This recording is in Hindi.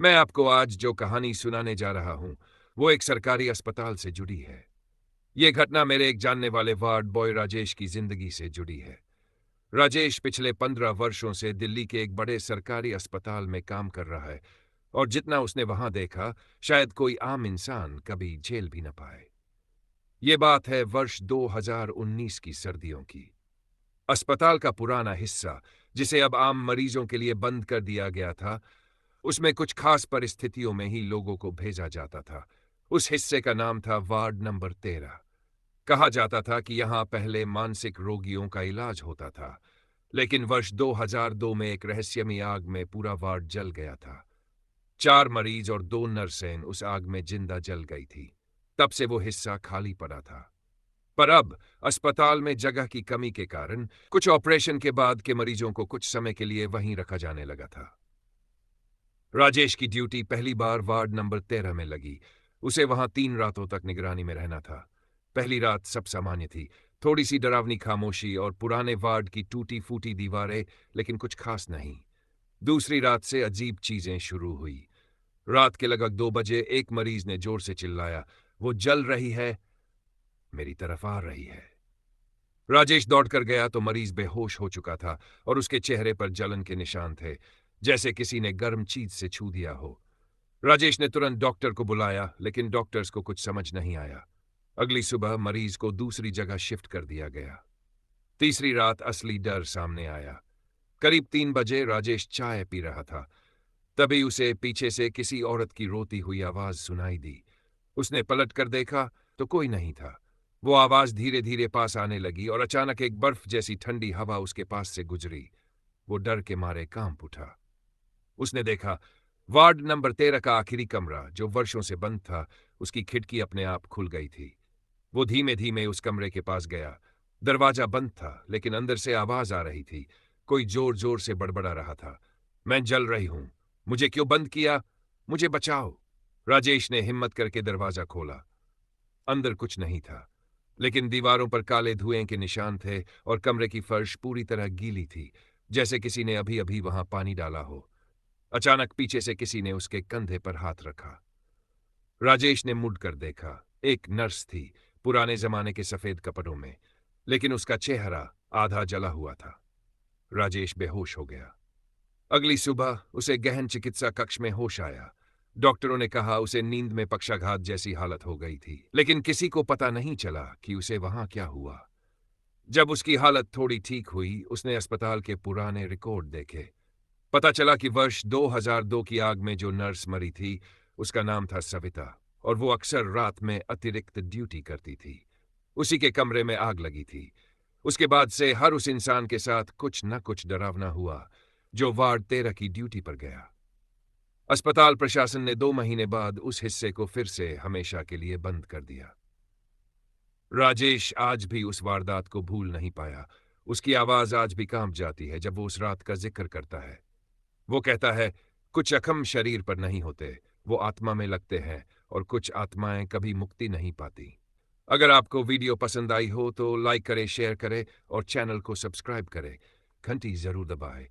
मैं आपको आज जो कहानी सुनाने जा रहा हूं, वो एक सरकारी अस्पताल से जुड़ी है। ये घटना मेरे एक जानने वाले वार्ड बॉय राजेश की जिंदगी से जुड़ी है। राजेश पिछले 15 वर्षों से दिल्ली के एक बड़े सरकारी अस्पताल में काम कर रहा है और जितना उसने वहां देखा, शायद कोई आम इंसान कभी झेल भी न पाए। ये बात है वर्ष 2019 की सर्दियों की। अस्पताल का पुराना हिस्सा, जिसे अब आम मरीजों के लिए बंद कर दिया गया था, उसमें कुछ खास परिस्थितियों में ही लोगों को भेजा जाता था। उस हिस्से का नाम था वार्ड नंबर 13। कहा जाता था कि यहां पहले मानसिक रोगियों का इलाज होता था, लेकिन वर्ष 2002 में एक रहस्यमयी आग में पूरा वार्ड जल गया था। 4 मरीज और 2 नर्सें उस आग में जिंदा जल गई थी। तब से वो हिस्सा खाली पड़ा था। पर अब अस्पताल में जगह की कमी के कारण कुछ ऑपरेशन के बाद के मरीजों को कुछ समय के लिए वहीं रखा जाने लगा था। राजेश की ड्यूटी पहली बार वार्ड नंबर 13 में लगी। उसे वहां 3 रातों तक निगरानी में रहना था। पहली रात सब सामान्य थी, थोड़ी सी डरावनी खामोशी और पुराने वार्ड की टूटी फूटी दीवारें, लेकिन कुछ खास नहीं। दूसरी रात से अजीब चीजें शुरू हुई। रात के लगभग 2 बजे एक मरीज ने जोर से चिल्लाया, वो जल रही है, मेरी तरफ आ रही है। राजेश दौड़कर गया तो मरीज बेहोश हो चुका था और उसके चेहरे पर जलन के निशान थे, जैसे किसी ने गर्म चीज से छू दिया हो। राजेश ने तुरंत डॉक्टर को बुलाया, लेकिन डॉक्टर्स को कुछ समझ नहीं आया। अगली सुबह मरीज को दूसरी जगह शिफ्ट कर दिया गया। तीसरी रात असली डर सामने आया। करीब 3 बजे राजेश चाय पी रहा था। तभी उसे पीछे से किसी औरत की रोती हुई आवाज सुनाई दी। उसने पलट कर देखा तो कोई नहीं था। वो आवाज धीरे धीरे पास आने लगी और अचानक एक बर्फ जैसी ठंडी हवा उसके पास से गुजरी। वो डर के मारे कांप उठा। उसने देखा, वार्ड नंबर 13 का आखिरी कमरा, जो वर्षों से बंद था, उसकी खिड़की अपने आप खुल गई थी। वो धीमे धीमे उस कमरे के पास गया। दरवाजा बंद था, लेकिन अंदर से आवाज आ रही थी। कोई जोर जोर से बड़बड़ा रहा था, मैं जल रही हूं, मुझे क्यों बंद किया, मुझे बचाओ। राजेश ने हिम्मत करके दरवाजा खोला। अंदर कुछ नहीं था, लेकिन दीवारों पर काले धुएं के निशान थे और कमरे की फर्श पूरी तरह गीली थी, जैसे किसी ने अभी अभी वहां पानी डाला हो। अचानक पीछे से किसी ने उसके कंधे पर हाथ रखा। राजेश ने मुड़कर देखा। एक नर्स थी, पुराने जमाने के सफेद कपड़ों में, लेकिन उसका चेहरा आधा जला हुआ था। राजेश बेहोश हो गया। अगली सुबह उसे गहन चिकित्सा कक्ष में होश आया। डॉक्टरों ने कहा उसे नींद में पक्षाघात जैसी हालत हो गई थी, लेकिन किसी को पता नहीं चला कि उसे वहां क्या हुआ। जब उसकी हालत थोड़ी ठीक हुई, उसने अस्पताल के पुराने रिकॉर्ड देखे। पता चला कि वर्ष 2002 की आग में जो नर्स मरी थी, उसका नाम था सविता, और वो अक्सर रात में अतिरिक्त ड्यूटी करती थी। उसी के कमरे में आग लगी थी। उसके बाद से हर उस इंसान के साथ कुछ न कुछ डरावना हुआ जो वार्ड 13 की ड्यूटी पर गया। अस्पताल प्रशासन ने 2 महीने बाद उस हिस्से को फिर से हमेशा के लिए बंद कर दिया। राजेश आज भी उस वारदात को भूल नहीं पाया। उसकी आवाज आज भी कांप जाती है जब वो उस रात का जिक्र करता है। वो कहता है, कुछ जख्म शरीर पर नहीं होते, वो आत्मा में लगते हैं, और कुछ आत्माएं कभी मुक्ति नहीं पाती। अगर आपको वीडियो पसंद आई हो तो लाइक करें, शेयर करें और चैनल को सब्सक्राइब करें। घंटी जरूर दबाएं